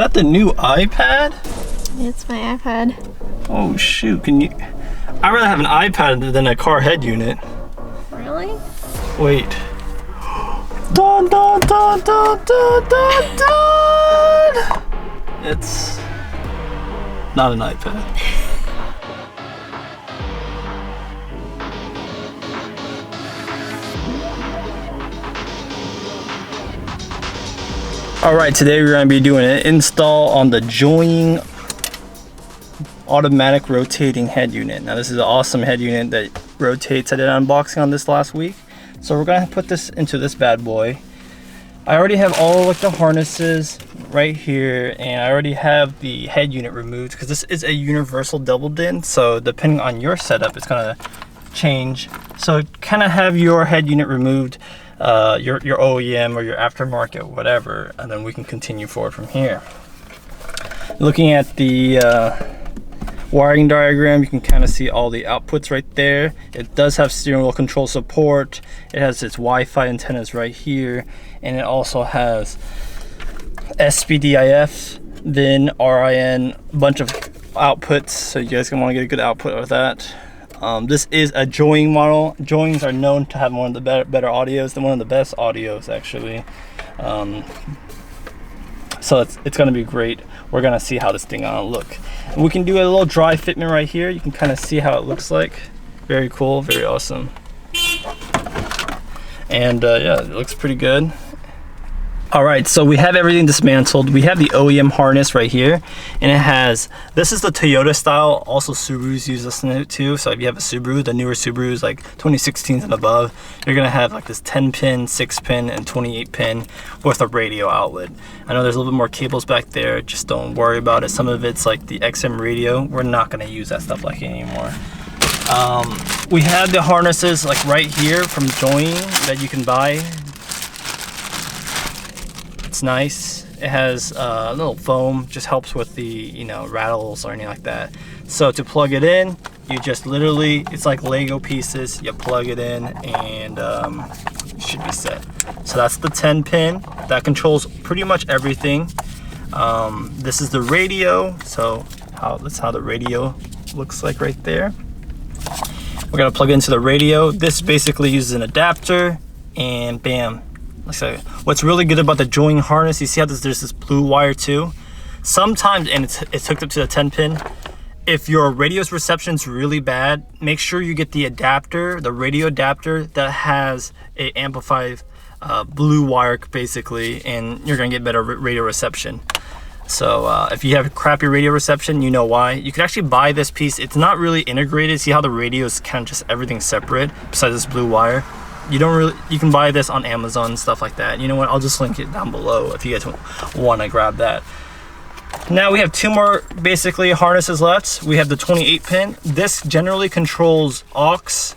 that the new iPad? It's my iPad. Oh shoot, can you... I'd rather have an iPad than a car head unit. Really? Wait. Dun, dun, dun, dun, dun, dun, dun. It's not an iPad. Alright, today we're going to be doing an install on the Joying automatic rotating head unit. Now this is an awesome head unit that rotates. I did an unboxing on this last week. So we're going to put this into this bad boy. I already have all like the harnesses right here, and I already have the head unit removed because this is a universal double din. So depending on your setup, it's going to change. So kind of have your head unit removed, your OEM or your aftermarket, whatever, and then we can continue forward from here. Looking at the wiring diagram, you can kind of see all the outputs right there. It does have steering wheel control support. It has its Wi-Fi antennas right here, and it also has SPDIF, then RIN, a bunch of outputs, so you guys can want to get a good output of that. This is a Joying model. Joyings are known to have one of the better audios, one of the best audios actually. So it's going to be great. We're going to see how this thing gonna look. And we can do a little dry fitment right here. You can kind of see how it looks like. Very cool, very awesome. And yeah, it looks pretty good. All right, so we have everything dismantled. We have the OEM harness right here, and it has, this is the Toyota style. Also Subarus use this in it too. So if you have a Subaru, the newer Subarus like 2016s and above, you're gonna have like this 10 pin, 6 pin, and 28 pin with a radio outlet. I know there's a little bit more cables back there, just don't worry about it. Some of it's like the XM radio. We're not gonna use that stuff like anymore. We have the harnesses like right here from Joying that you can buy. It's nice. It has a little foam, just helps with the, you know, rattles or anything like that. So to plug it in, you just literally, it's like Lego pieces. You plug it in and it should be set. So that's the 10 pin that controls pretty much everything. This is the radio. So that's how the radio looks like right there. We're gonna plug it into the radio. This basically uses an adapter, and bam. So what's really good about the Joying harness, you see how there's this blue wire too? Sometimes, and it's hooked up to the 10 pin, if your radio's reception's really bad, make sure you get the adapter, the radio adapter that has a amplified blue wire basically, and you're gonna get better radio reception. So if you have crappy radio reception, you know why. You could actually buy this piece. It's not really integrated. See how the radio is kind of just everything separate besides this blue wire? You can buy this on Amazon and stuff like that. You know what, I'll just link it down below if you guys want to grab that. Now we have two more basically harnesses left. We have the 28 pin. This generally controls aux.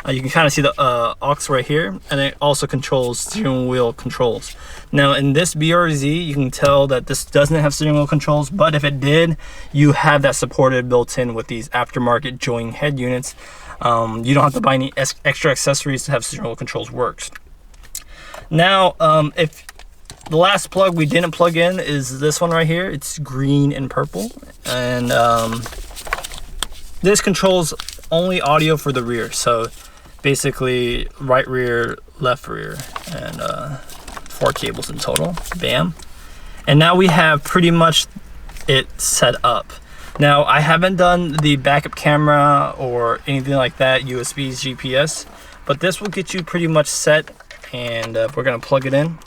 You can kind of see the aux right here, and it also controls steering wheel controls. Now in this BRZ, you can tell that this doesn't have steering wheel controls, but if it did, you have that supported built in with these aftermarket Joying head units. You don't have to buy any extra accessories to have steering wheel controls works. Now, if the last plug we didn't plug in is this one right here, it's green and purple, and this controls only audio for the rear. So basically right rear, left rear, and 4 cables in total. Bam. And now we have pretty much it set up. Now, I haven't done the backup camera or anything like that, USB's GPS, but this will get you pretty much set, and we're gonna plug it in.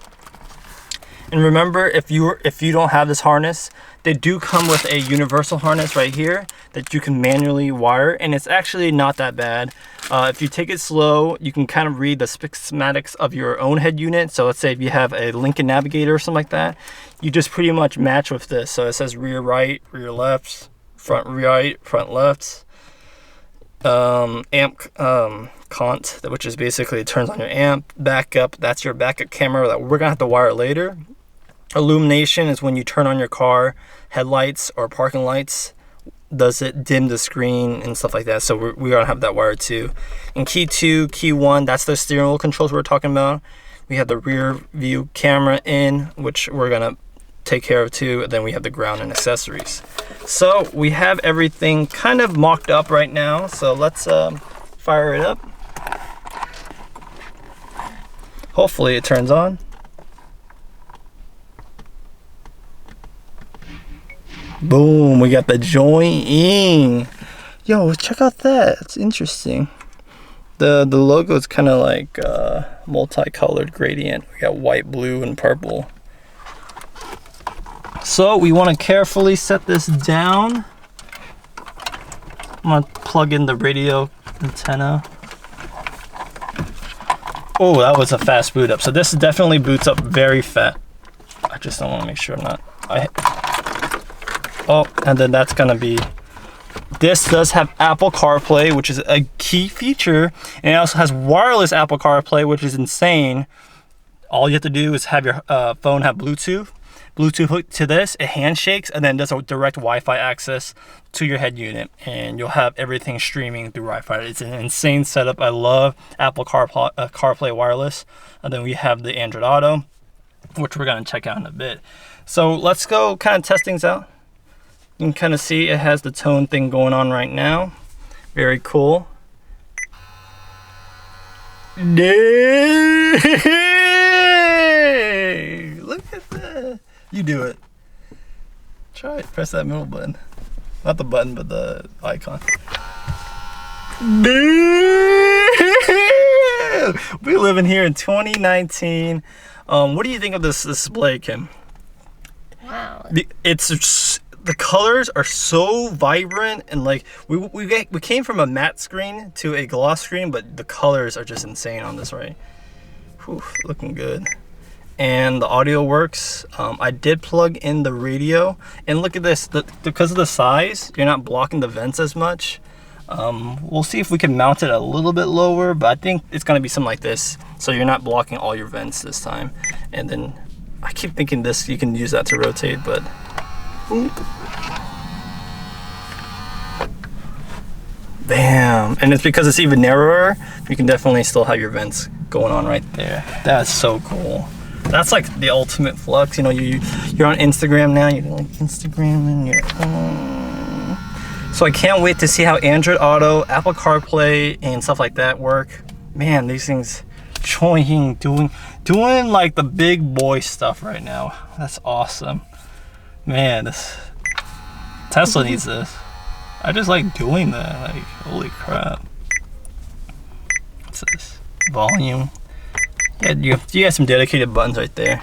And remember, if you don't have this harness, they do come with a universal harness right here that you can manually wire, and it's actually not that bad. If you take it slow, you can kind of read the schematics of your own head unit. So let's say if you have a Lincoln Navigator or something like that, you just pretty much match with this. So it says rear right, rear left, front right, front left, amp cont, which is basically it turns on your amp. Backup, that's your backup camera that we're gonna have to wire later. Illumination is when you turn on your car headlights or parking lights, does it dim the screen and stuff like that. So we're gonna have that wired too. And key 2, key 1, that's the steering wheel controls we're talking about. We have the rear view camera in, which we're gonna take care of too. And then we have the ground and accessories. So we have everything kind of mocked up right now. So let's fire it up. Hopefully it turns on. Boom, we got the joining. Yo, check out that. It's interesting. The logo is kind of like multicolored gradient. We got white, blue, and purple. So we want to carefully set this down. I'm gonna plug in the radio antenna. Oh, that was a fast boot up. So this definitely boots up very fast. I just don't want to make sure I'm not. Oh, and then that's gonna be. This does have Apple CarPlay, which is a key feature, and it also has wireless Apple CarPlay, which is insane. All you have to do is have your phone have Bluetooth hooked to this. It handshakes and then does a direct Wi-Fi access to your head unit, and you'll have everything streaming through Wi-Fi. It's an insane setup. I love Apple CarPlay wireless. And then we have the Android Auto, which we're gonna check out in a bit. So let's go kind of test things out. You can kind of see it has the tone thing going on right now. Very cool. Dang! Look at that. You do it. Try it. Press that middle button. Not the button, but the icon. Damn! We live in here in 2019. What do you think of this display, Kim? Wow. The colors are so vibrant, and like we came from a matte screen to a gloss screen, but the colors are just insane on this, right? Whew, looking good. And the audio works. I did plug in the radio, and look at this. Because of the size, you're not blocking the vents as much. We'll see if we can mount it a little bit lower, but I think it's gonna be something like this, so you're not blocking all your vents this time. And then I keep thinking this, you can use that to rotate, but bam. And it's because it's even narrower, you can definitely still have your vents going on right there. That's so cool. That's like the ultimate flex. You know, you're on Instagram now, you're like Instagram and you're so I can't wait to see how Android Auto, Apple CarPlay, and stuff like that work. Man, these things doing like the big boy stuff right now. That's awesome. Man, this Tesla needs this. I just like doing that. Like, holy crap. What's this? Volume. Yeah, you got some dedicated buttons right there.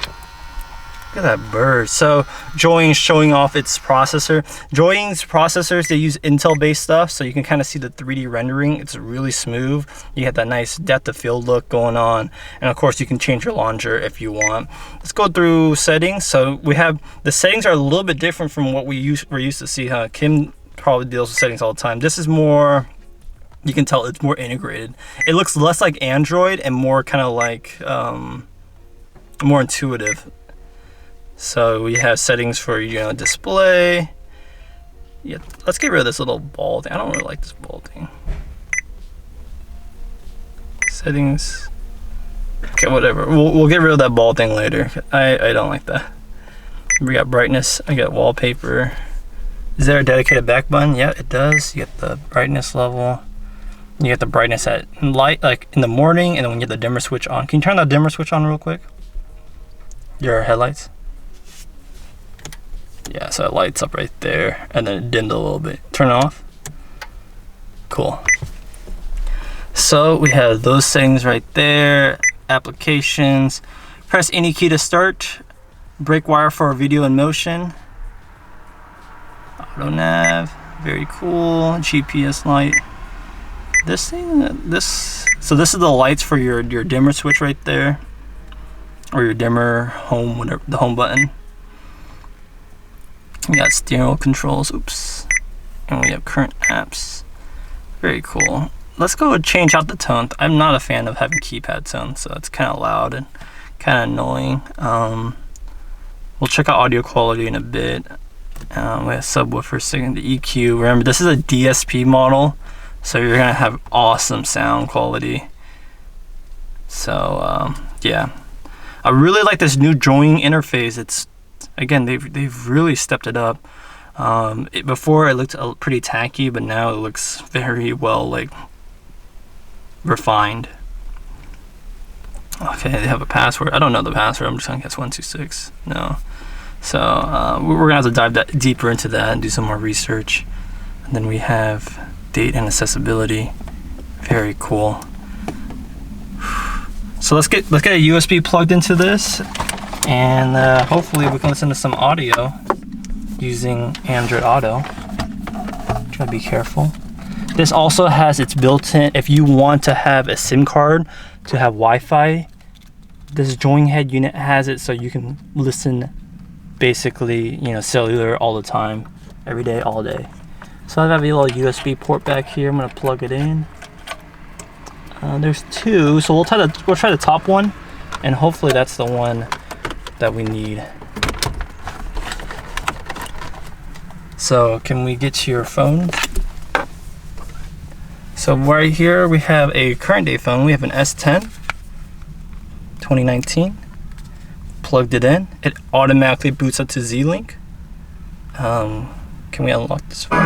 Look at that bird. So Joying's showing off its processor. Joying's processors, they use Intel-based stuff, so you can kind of see the 3D rendering. It's really smooth. You have that nice depth of field look going on, and of course you can change your launcher if you want. Let's go through settings. So we have the settings are a little bit different from what we're used to see. Kim probably deals with settings all the time. This is more. You can tell it's more integrated. It looks less like Android and more kind of like more intuitive. So we have settings for, you know, display. Yeah, let's get rid of this little ball thing. I don't really like this ball thing. Settings. Okay, whatever. We'll get rid of that ball thing later. I don't like that. We got brightness. I got wallpaper. Is there a dedicated back button? Yeah, it does. You get the brightness level. You get the brightness at light, like in the morning, and then when you get the dimmer switch on. Can you turn that dimmer switch on real quick? Your headlights. Yeah, so it lights up right there, and then it dimmed a little bit. Turn it off. Cool. So we have those settings right there. Applications. Press any key to start. Brake wire for video in motion. Auto nav. Very cool. GPS light. This thing, so this is the lights for your dimmer switch right there, or your dimmer, home, whatever, the home button. We got steering controls, oops, and we have current apps. Very cool. Let's go and change out the tone. I'm not a fan of having keypad tone, so it's kind of loud and kind of annoying. We'll check out audio quality in a bit. We have subwoofer, second, the EQ. Remember, this is a DSP model, so you're gonna have awesome sound quality. So yeah, I really like this new joining interface. It's again, they've really stepped it up. Before it looked pretty tacky, but now it looks very well, like, refined. Okay, they have a password. I don't know the password. I'm just gonna guess 126. No. So we're gonna have to dive deeper into that and do some more research. And then we have date and accessibility. Very cool. So let's get a USB plugged into this, and hopefully we can listen to some audio using Android Auto. Try to be careful. This also has its built-in, if you want to have a SIM card to have Wi-Fi, this join head unit has it, so you can listen basically, you know, cellular all the time, every day, all day. So I have a little USB port back here. I'm gonna plug it in. There's two, so we'll try the top one, and hopefully that's the one that we need. So can we get to your phone? So right here we have a current day phone. We have an S10 2019. Plugged it in. It automatically boots up to Z-Link. Can we unlock this phone?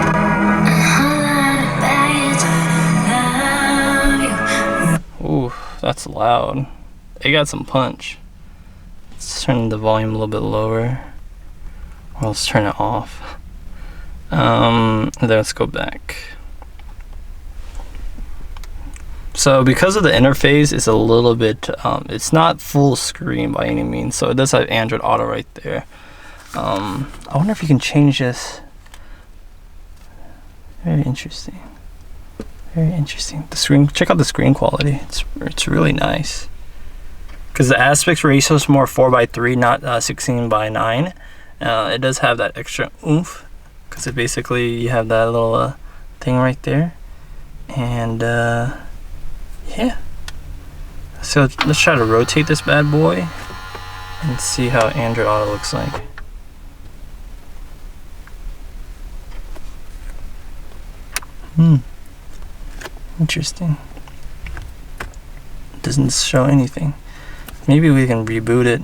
Ooh, that's loud. It got some punch. Let's turn the volume a little bit lower. Or let's turn it off. And then let's go back. So because of the interface, it's a little bit, it's not full screen by any means. So it does have Android Auto right there. I wonder if you can change this. Very interesting. Very interesting. The screen, check out the screen quality. It's really nice. Because the aspect ratio is more 4:3, not 16:9. It does have that extra oomph, because it basically, you have that little thing right there. And yeah. So let's try to rotate this bad boy and see how Android Auto looks like. Interesting. Doesn't show anything. Maybe we can reboot it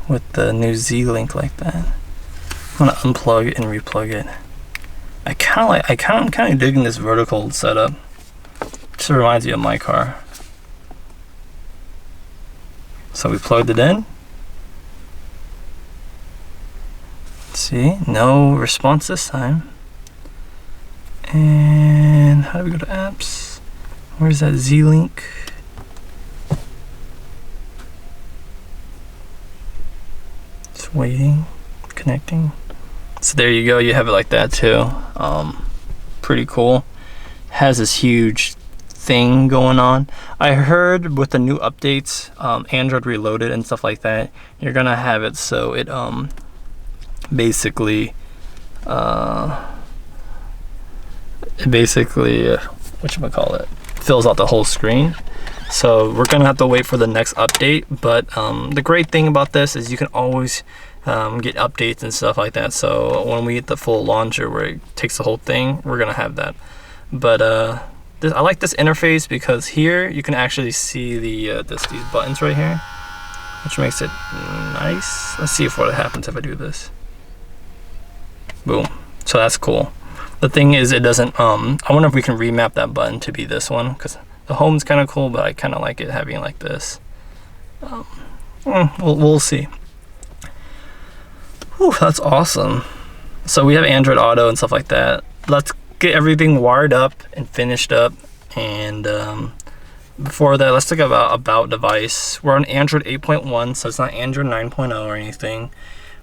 with the new Z-Link like that. I'm gonna unplug it and replug it. I'm kind of digging this vertical setup. Just reminds me of my car. So we plugged it in. Let's see, no response this time. And how do we go to apps? Where's that Z-Link? It's waiting, connecting. So there you go, you have it like that too. Pretty cool. Has this huge thing going on. I heard with the new updates, Android Reloaded and stuff like that, you're gonna have it so it basically whatchamacallit, fills out the whole screen. So we're gonna have to wait for the next update, but the great thing about this is you can always get updates and stuff like that. So when we get the full launcher where it takes the whole thing, we're gonna have that. But I like this interface because here you can actually see these buttons right here, which makes it nice. Let's see what happens if I do this. Boom. So that's cool. The thing is, it doesn't, I wonder if we can remap that button to be this one, because the home's kind of cool, but I kind of like it having it like this. We'll see. Whew, that's awesome. So we have Android Auto and stuff like that. Let's get everything wired up and finished up. And before that, let's talk about device. We're on Android 8.1, so it's not Android 9.0 or anything,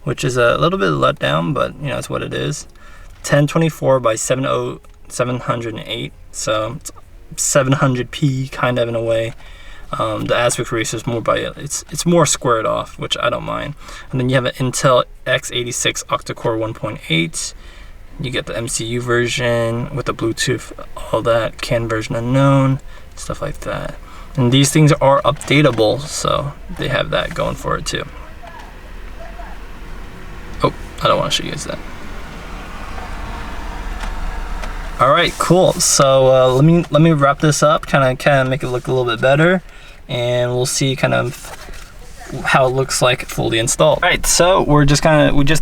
which is a little bit let down, but you know, it's what it is. 1024 by 708, so it's 700p kind of in a way. The aspect ratio is more it's more squared off, which I don't mind. And then you have an Intel x86 octa-core 1.8. You get the MCU version with the Bluetooth, all that, CAN version unknown, stuff like that. And these things are updatable, so they have that going for it too. Oh, I don't want to show you guys that. All right, cool. So let me wrap this up, kind of make it look a little bit better, and we'll see kind of how it looks like fully installed. All right, so we just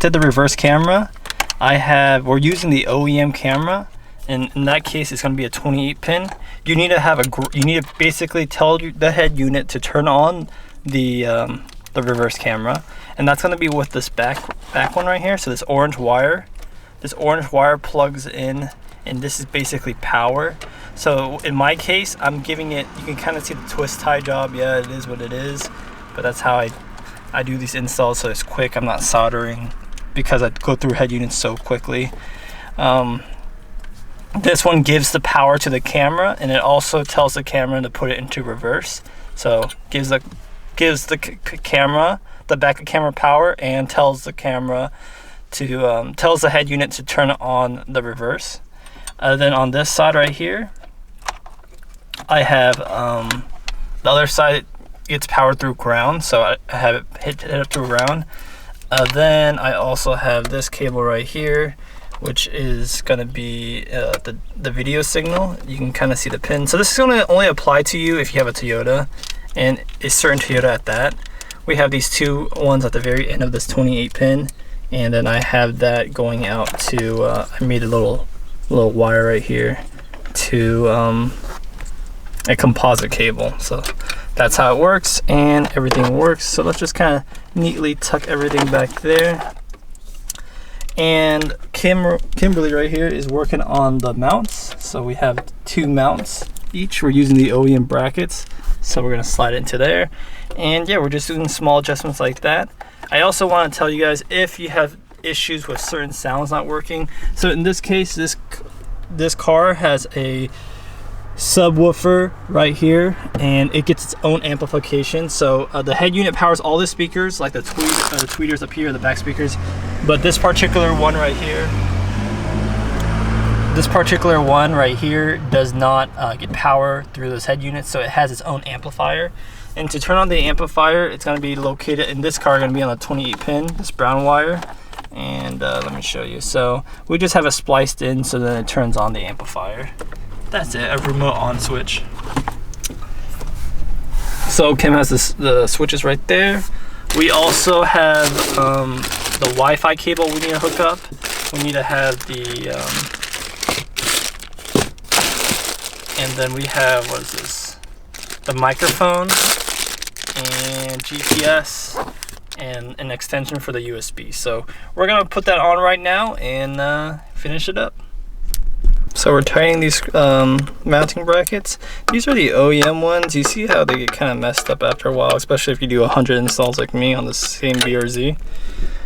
did the reverse camera. We're using the OEM camera, and in that case it's going to be a 28 pin. You need to basically tell the head unit to turn on the reverse camera, and that's going to be with this back one right here. So this orange wire plugs in, and this is basically power. So in my case, I'm giving it, you can kind of see the twist tie job. Yeah, it is what it is, but that's how I do these installs, so it's quick. I'm not soldering because I go through head units so quickly. This one gives the power to the camera, and it also tells the camera to put it into reverse. So gives the camera, the back of camera power, and tells the camera to tells the head unit to turn on the reverse. Then on this side right here, I have the other side, it's powered through ground, so I have it hit up through ground. Then I also have this cable right here, which is going to be the video signal. You can kind of see the pin. So this is going to only apply to you if you have a Toyota, and a certain Toyota at that. We have these two ones at the very end of this 28 pin, and then I have that going out to, I made a little wire right here to a composite cable. So that's how it works, and everything works. So let's just kind of neatly tuck everything back there. And Kimberly right here is working on the mounts. So we have 2 mounts each. We're using the OEM brackets, so we're gonna slide it into there. And yeah, we're just doing small adjustments like that. I also want to tell you guys, if you have issues with certain sounds not working, so in this case, this car has a subwoofer right here, and it gets its own amplification. So the head unit powers all the speakers, like the tweeters up here, the back speakers, but this particular one right here does not get power through those head units, so it has its own amplifier. And to turn on the amplifier, it's going to be located in this car, going to be on the 28 pin, this brown wire. And let me show you. So we just have it spliced in, so then it turns on the amplifier. That's it, a remote on switch. So Kim has the switches right there. We also have the Wi-Fi cable we need to hook up. We need to have the, and then we have, what is this? The microphone and GPS and an extension for the USB. So we're gonna put that on right now and finish it up. So we're tightening these mounting brackets. These are the OEM ones. You see how they get kind of messed up after a while, especially if you do 100 installs like me on the same BRZ.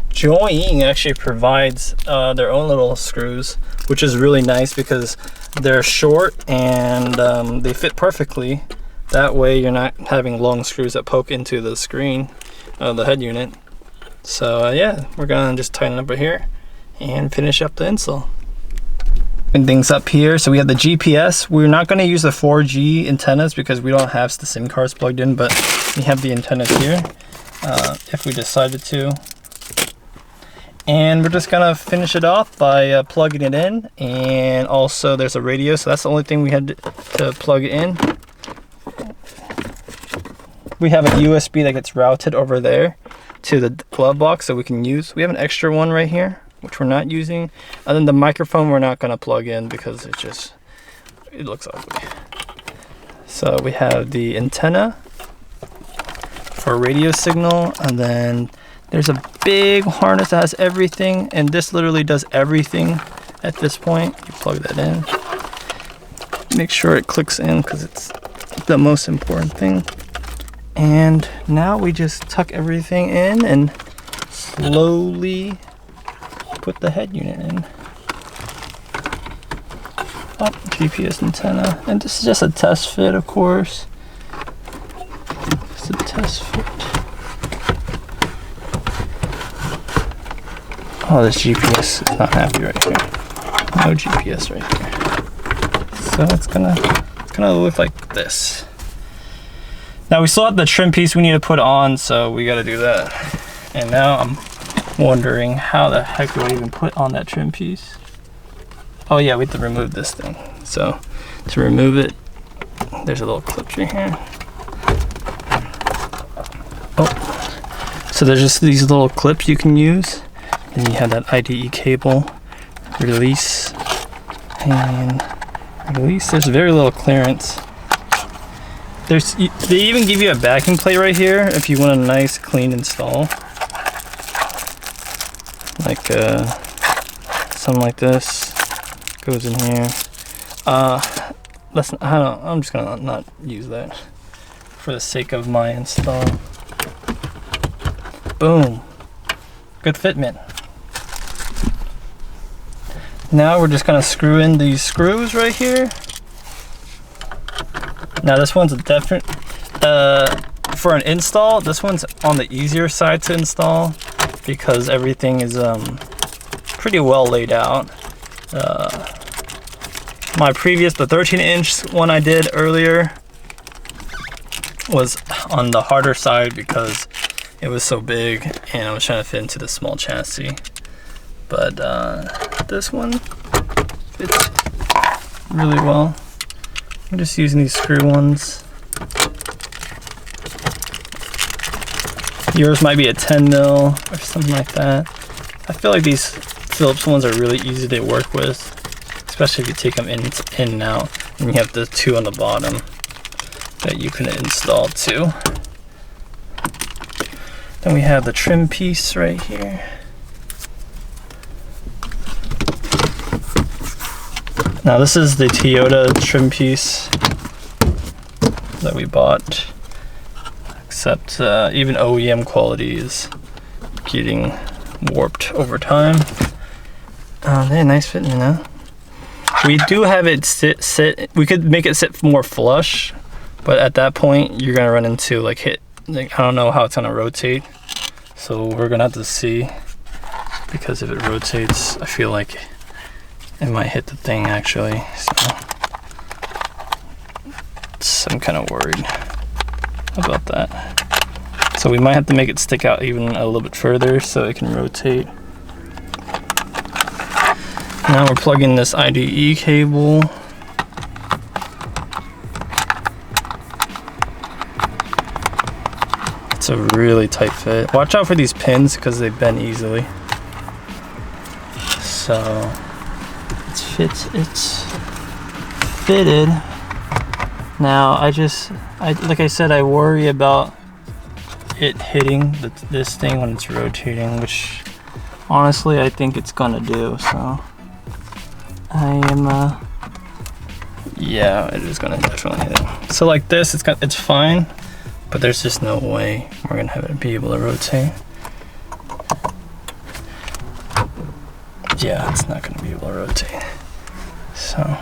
Joying actually provides their own little screws, which is really nice because they're short and they fit perfectly. That way you're not having long screws that poke into the screen of the head unit. So yeah, we're gonna just tighten up right here and finish up the install. And things up here, so we have the GPS. We're not going to use the 4G antennas because we don't have the SIM cards plugged in, but we have the antennas here if we decided to. And we're just going to finish it off by plugging it in, and also there's a radio, so that's the only thing we had to plug in. We have a USB that gets routed over there to the glove box so we can use. We have an extra one right here, which we're not using. And then the microphone we're not going to plug in because it looks ugly. So we have the antenna for radio signal, and then there's a big harness that has everything, and this literally does everything at this point. You plug that in. Make sure it clicks in because it's the most important thing. And now we just tuck everything in and slowly put the head unit in. Oh, GPS antenna. And this is just a test fit, of course. It's a test fit. Oh, this GPS is not happy right here. No GPS right here. So it's gonna look like this. Now we still have the trim piece we need to put on, so we gotta do that. And now I'm wondering how the heck do I even put on that trim piece? Oh yeah, we have to remove this thing. So to remove it, there's a little clip right here. Oh, So there's just these little clips you can use. Then you have that IDE cable, release, and release. There's very little clearance. They even give you a backing plate right here if you want a nice clean install. Like something like this goes in here. I'm just gonna not use that for the sake of my install. Boom. Good fitment. Now we're just gonna screw in these screws right here. Now this one's a different, for an install, this one's on the easier side to install because everything is pretty well laid out. My previous, the 13-inch one I did earlier was on the harder side because it was so big and I was trying to fit into the small chassis. But this one fits really well. I'm just using these screw ones. Yours might be a 10 mil or something like that. I feel like these Phillips ones are really easy to work with, especially if you take them in and out. And you have the two on the bottom that you can install too. Then we have the trim piece right here. Now this is the Toyota trim piece that we bought, except even OEM quality is getting warped over time. They're nice fitting, you know. We do have it sit. We could make it sit more flush, but at that point you're gonna run into like I don't know how it's gonna rotate, so we're gonna have to see, because if it rotates, I feel like it might hit the thing actually. So I'm kind of worried about that. So we might have to make it stick out even a little bit further so it can rotate. Now we're plugging this IDE cable. It's a really tight fit. Watch out for these pins because they bend easily. So it's fitted. Now like I said, I worry about it hitting this thing when it's rotating, which honestly I think it's gonna do. So I am yeah, it is gonna definitely hit it. So like this, it's fine, but there's just no way we're gonna have it be able to rotate. Yeah, it's not gonna be able to rotate. So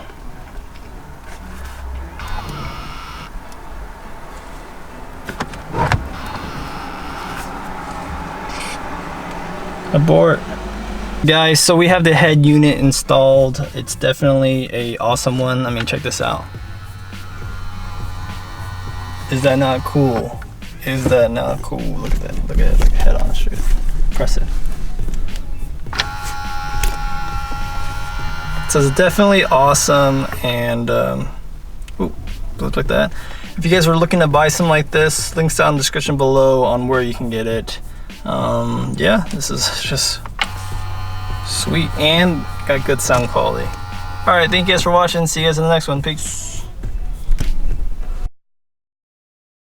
abort. Guys, so we have the head unit installed. It's definitely a awesome one. I mean, check this out. Is that not cool? Is that not cool? Look at that. Look at it. Look at head on straight. Press it. So it's definitely awesome, and look like that. If you guys were looking to buy something like this, links down in the description below on where you can get it. Yeah, this is just sweet and got good sound quality. All right, thank you guys for watching. See you guys in the next one. Peace.